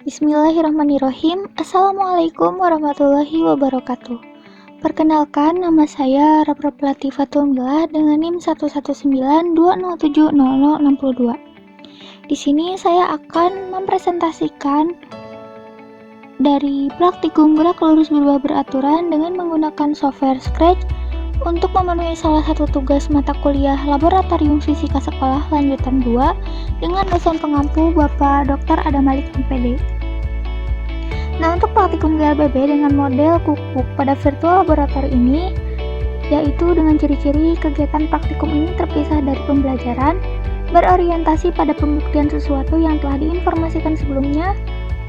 Bismillahirrahmanirrahim. Assalamualaikum warahmatullahi wabarakatuh. Perkenalkan, nama saya Rapra Platifatul Milah dengan NIM 11920700062. Di sini saya akan mempresentasikan dari praktikum gerak lurus berubah beraturan dengan menggunakan software Scratch untuk memenuhi salah satu tugas mata kuliah Laboratorium Fisika Sekolah Lanjutan 2 dengan dosen pengampu Bapak Dr. Adam Malik MPD. Nah, untuk praktikum GLBB dengan model kukuk pada virtual laboratory ini, yaitu dengan ciri-ciri kegiatan praktikum ini terpisah dari pembelajaran, berorientasi pada pembuktian sesuatu yang telah diinformasikan sebelumnya,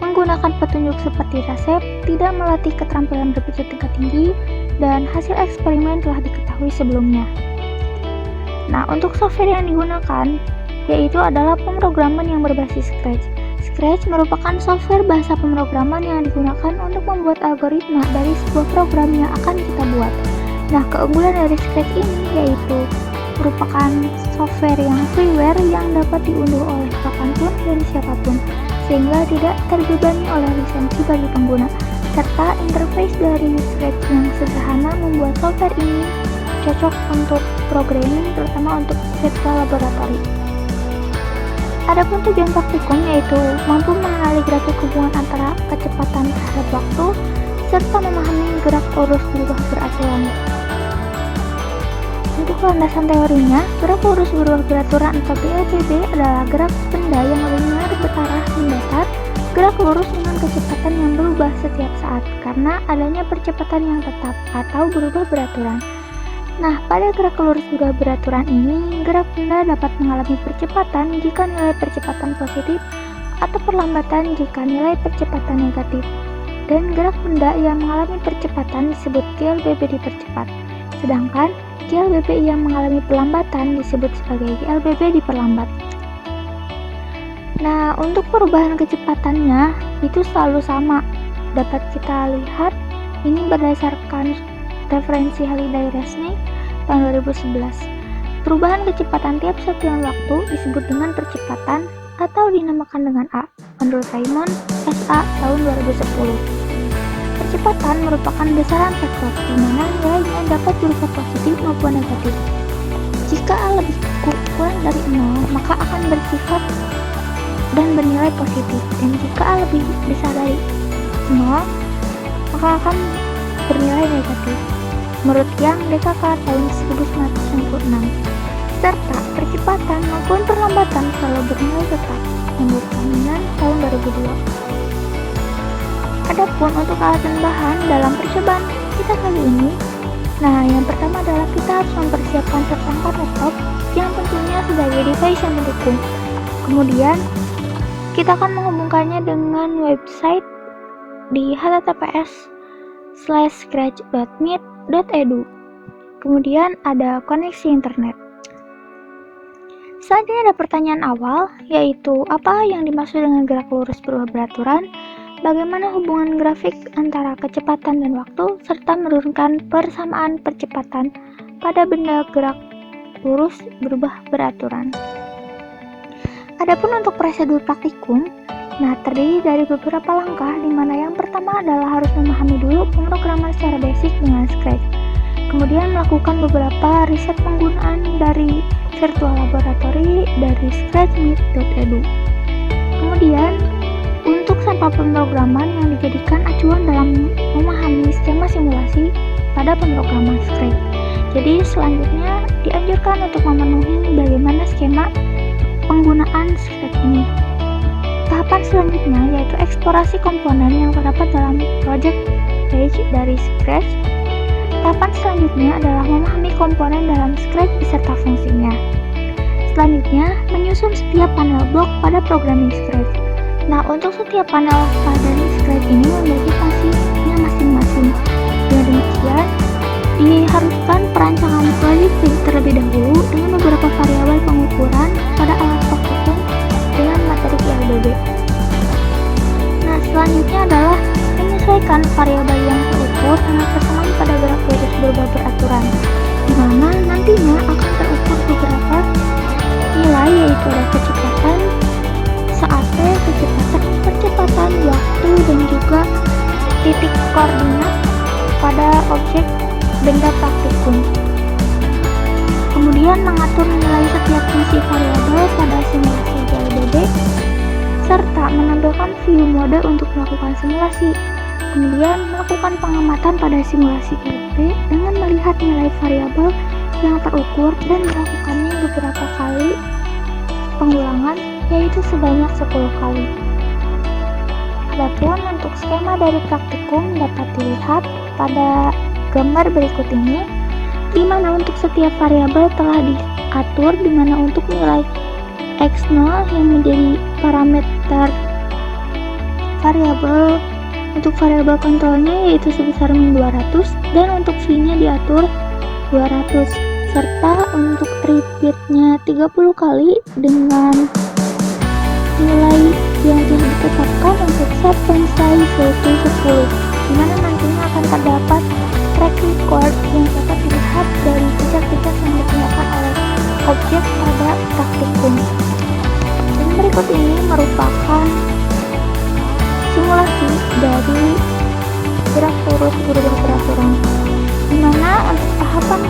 menggunakan petunjuk seperti resep, tidak melatih keterampilan berpikir tingkat tinggi, dan hasil eksperimen telah diketahui sebelumnya. Nah, untuk software yang digunakan, yaitu adalah pemrograman yang berbasis Scratch. Scratch merupakan software bahasa pemrograman yang digunakan untuk membuat algoritma dari sebuah program yang akan kita buat. Nah, keunggulan dari Scratch ini yaitu merupakan software yang freeware yang dapat diunduh oleh kapanpun dan siapapun, sehingga tidak terbebani oleh lisensi bagi pengguna, serta interface dari Scratch yang sederhana membuat software ini cocok untuk programming, terutama untuk virtual laboratory. Adapun tujuan praktikum yaitu mampu mengenali grafik hubungan antara kecepatan terhadap waktu serta memahami gerak lurus berubah beraturan. Untuk landasan teorinya, gerak lurus berubah beraturan atau GLBB adalah gerak benda yang linear berarah mendatar, gerak lurus dengan kecepatan yang berubah setiap saat karena adanya percepatan yang tetap atau berubah beraturan. Nah, pada gerak lurus berubah beraturan ini, gerak benda dapat mengalami percepatan jika nilai percepatan positif atau perlambatan jika nilai percepatan negatif. Dan gerak benda yang mengalami percepatan disebut GLBB dipercepat. Sedangkan GLBB yang mengalami perlambatan disebut sebagai GLBB diperlambat. Nah, untuk perubahan kecepatannya itu selalu sama. Dapat kita lihat ini berdasarkan referensi Halliday-Resnick tahun 2011. Perubahan kecepatan tiap satuan waktu disebut dengan percepatan atau dinamakan dengan A, menurut Raymond S.A. tahun 2010. Percepatan merupakan besaran vektor, di mana nilainya dapat berupa positif maupun negatif. Jika A lebih kurang dari 0, maka akan bersifat dan bernilai positif, dan jika A lebih besar dari 0, maka akan bernilai negatif. Menurut Yang DKK tahun 1996, serta percepatan maupun perlambatan selalu bernilai tetap, menurut Kaminan tahun 2002. Adapun untuk alat dan bahan dalam percobaan kita kali ini, nah yang pertama adalah kita harus mempersiapkan perangkat laptop yang tentunya sebagai device yang mendukung. Kemudian kita akan menghubungkannya dengan website di https://scratch.meet.edu. Kemudian ada koneksi internet. Selanjutnya ada pertanyaan awal, yaitu apa yang dimaksud dengan gerak lurus berubah beraturan, bagaimana hubungan grafik antara kecepatan dan waktu, serta menurunkan persamaan percepatan pada benda gerak lurus berubah beraturan. Adapun untuk prosedur praktikum, nah terdiri dari beberapa langkah, di mana yang pertama adalah harus memahami dulu pemrograman secara basic dengan Scratch. Kemudian melakukan beberapa riset penggunaan dari virtual laboratory dari scratchmeet.edu. Kemudian untuk sampel pemrograman yang dijadikan acuan dalam memahami skema simulasi pada pemrograman Scratch. Jadi selanjutnya dianjurkan untuk memenuhi bagaimana skema penggunaan Scratch ini. Tahapan selanjutnya yaitu eksplorasi komponen yang terdapat dalam project page dari Scratch. Tahapan selanjutnya adalah memahami komponen dalam Scratch beserta fungsinya. Selanjutnya, menyusun setiap panel blok pada programming Scratch. Nah, untuk setiap panel pada Scratch ini memiliki fungsinya masing-masing. Dengan demikian, diharuskan perancangan project page terlebih dahulu dengan beberapa variabel pengukuran pada alat praktikum dengan materi GLBB. Nah, selanjutnya adalah menyesuaikan variabel yang terukur dengan persamaan pada gerak lurus berubah beraturan, di mana nantinya akan terukur beberapa nilai, yaitu ada kecepatan saat kecepatan, percepatan, titik koordinat pada objek benda praktikum. Kemudian mengatur nilai setiap fungsi variabel pada simulasi GLBB, serta menampilkan view mode untuk melakukan simulasi. Kemudian melakukan pengamatan pada simulasi GLBB dengan melihat nilai variabel yang terukur dan melakukannya beberapa kali pengulangan, yaitu sebanyak 10 kali. Adapun untuk skema dari praktikum dapat dilihat pada gambar berikut ini, di mana untuk setiap variabel telah diatur, di mana untuk nilai x0 yang menjadi parameter variabel untuk variabel kontrolnya yaitu sebesar -200, dan untuk v-nya diatur 200, serta untuk repeatnya 30 kali dengan nilai yang telah ditetapkan untuk set point size yaitu 10, dimana nantinya akan terdapat track record yang dapat dilihat dari jejak-jejak yang digunakan oleh objek pada praktikum. Dan berikut ini merupakan simulasi dari gerak lurus berubah peraturan, dimana untuk tahapan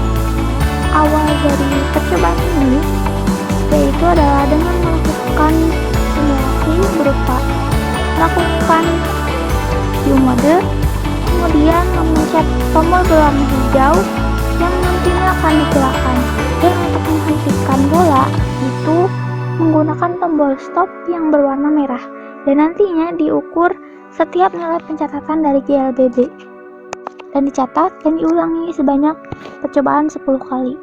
awal dari percobaan ini yaitu adalah dengan melakukan simulasi berupa melakukan view mode, kemudian memencet tombol berwarna hijau yang nantinya akan digunakan, dan untuk menghentikan bola itu menggunakan tombol stop yang berwarna merah, dan nantinya diukur setiap nilai pencatatan dari GLBB dan dicatat dan diulangi sebanyak percobaan 10 kali.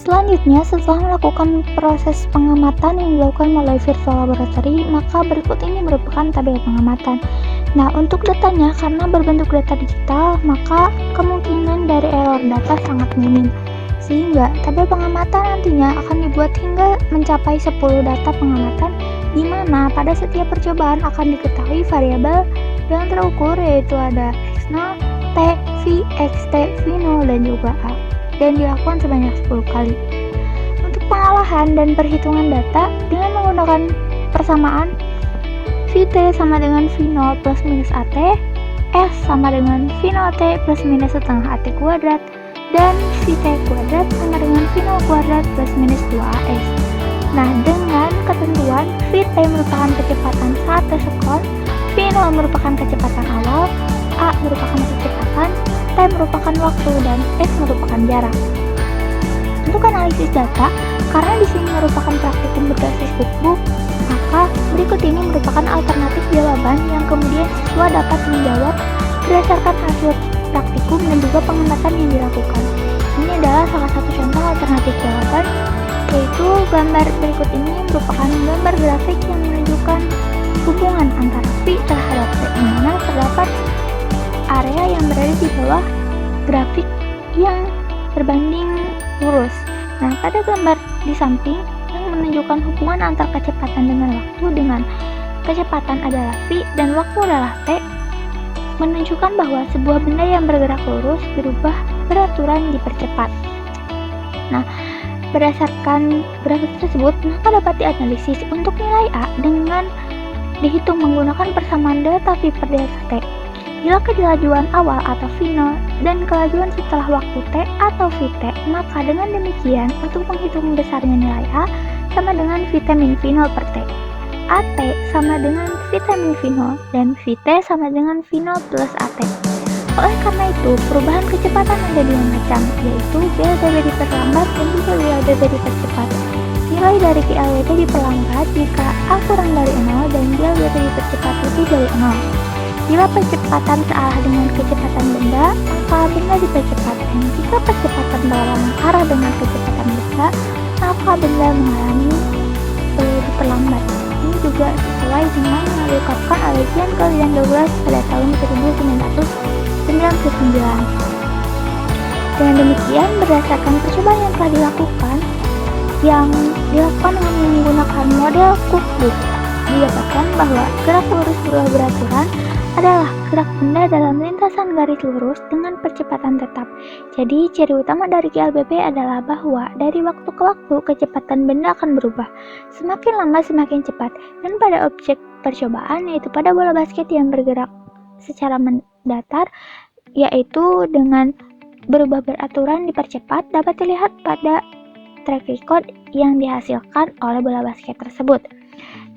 Selanjutnya, setelah melakukan proses pengamatan yang dilakukan melalui virtual laboratory, maka berikut ini merupakan tabel pengamatan. Nah, untuk datanya, karena berbentuk data digital, maka kemungkinan dari error data sangat minim. Sehingga, tabel pengamatan nantinya akan dibuat hingga mencapai 10 data pengamatan, di mana pada setiap percobaan akan diketahui variabel yang terukur, yaitu ada x0, t, v, xt, v0, dan juga a, dan dilakukan sebanyak 10 kali. Untuk pengolahan dan perhitungan data dengan menggunakan persamaan Vt sama dengan V0 plus minus At, S sama dengan V0T plus minus setengah At kuadrat, dan Vt kuadrat sama dengan V0 kuadrat plus minus 2As. Nah, dengan ketentuan Vt merupakan kecepatan saat tersekon, V0 merupakan kecepatan awal, A merupakan kecepatan, T merupakan waktu, dan S merupakan jarak. Untuk analisis data, karena di sini merupakan praktikum berbasis cookbook, maka berikut ini merupakan alternatif jawaban yang kemudian siswa dapat menjawab berdasarkan hasil praktikum dan juga pengamatan yang dilakukan. Ini adalah salah satu contoh alternatif jawaban, yaitu gambar berikut ini merupakan gambar grafik yang menunjukkan hubungan antara V terhadap T, di mana terdapat area yang berada di bawah grafik yang berbanding lurus. Nah, pada gambar di samping yang menunjukkan hubungan antar kecepatan dengan waktu, dengan kecepatan adalah V dan waktu adalah T, menunjukkan bahwa sebuah benda yang bergerak lurus berubah beraturan dipercepat. Nah, berdasarkan grafik tersebut, maka dapat dianalisis untuk nilai A dengan dihitung menggunakan persamaan delta V per delta T. Bila kelajuan awal atau V0 dan kelajuan setelah waktu T atau Vt, maka dengan demikian untuk menghitung besarnya nilai A sama dengan Vt min V0 per T. At sama dengan Vt min V0 dan Vt sama dengan V0 plus At. Oleh karena itu, perubahan kecepatan ada dua macam, yaitu GLBB diperlambat dan juga GLBB dipercepat. Nilai dari GLBB diperlambat jika A kurang dari 0 dan GLBB dipercepat lebih dari 0. Bila percepatan searah dengan kecepatan benda, maka benda dipercepat, dan jika percepatan berlawanan arah dengan kecepatan benda, maka benda mengalami diperlambat. Ini juga sesuai dengan yang diungkapkan oleh Jean Claude Douglas pada tahun 1999. Dengan demikian, berdasarkan percobaan yang dilakukan dengan menggunakan model Cookbook, didapatkan bahwa gerak lurus berubah beraturan adalah gerak benda dalam lintasan garis lurus dengan percepatan tetap. Jadi, ciri utama dari GLBB adalah bahwa dari waktu ke waktu kecepatan benda akan berubah. Semakin lama semakin cepat, dan pada objek percobaan yaitu pada bola basket yang bergerak secara mendatar, yaitu dengan berubah beraturan dipercepat, dapat dilihat pada track record yang dihasilkan oleh bola basket tersebut.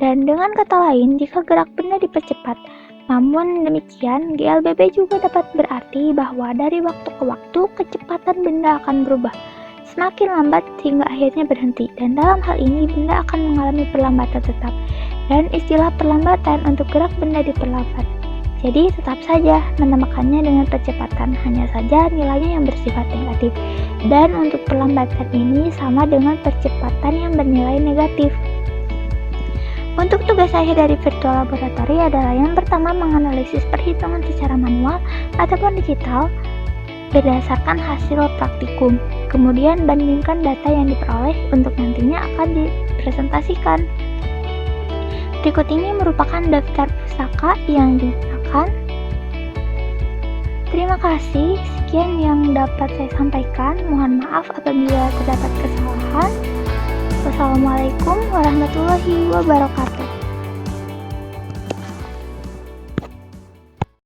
Dan dengan kata lain, jika gerak benda dipercepat, namun demikian, GLBB juga dapat berarti bahwa dari waktu ke waktu kecepatan benda akan berubah semakin lambat hingga akhirnya berhenti, dan dalam hal ini benda akan mengalami perlambatan tetap, dan istilah perlambatan untuk gerak benda diperlambat. Jadi tetap saja menamakannya dengan percepatan, hanya saja nilainya yang bersifat negatif, dan untuk perlambatan ini sama dengan percepatan yang bernilai negatif. Untuk tugas akhir dari virtual laboratory adalah yang pertama menganalisis perhitungan secara manual ataupun digital berdasarkan hasil praktikum. Kemudian bandingkan data yang diperoleh untuk nantinya akan dipresentasikan. Berikut ini merupakan daftar pustaka yang digunakan. Terima kasih, sekian yang dapat saya sampaikan. Mohon maaf apabila terdapat kesalahan. Wassalamualaikum warahmatullahi wabarakatuh.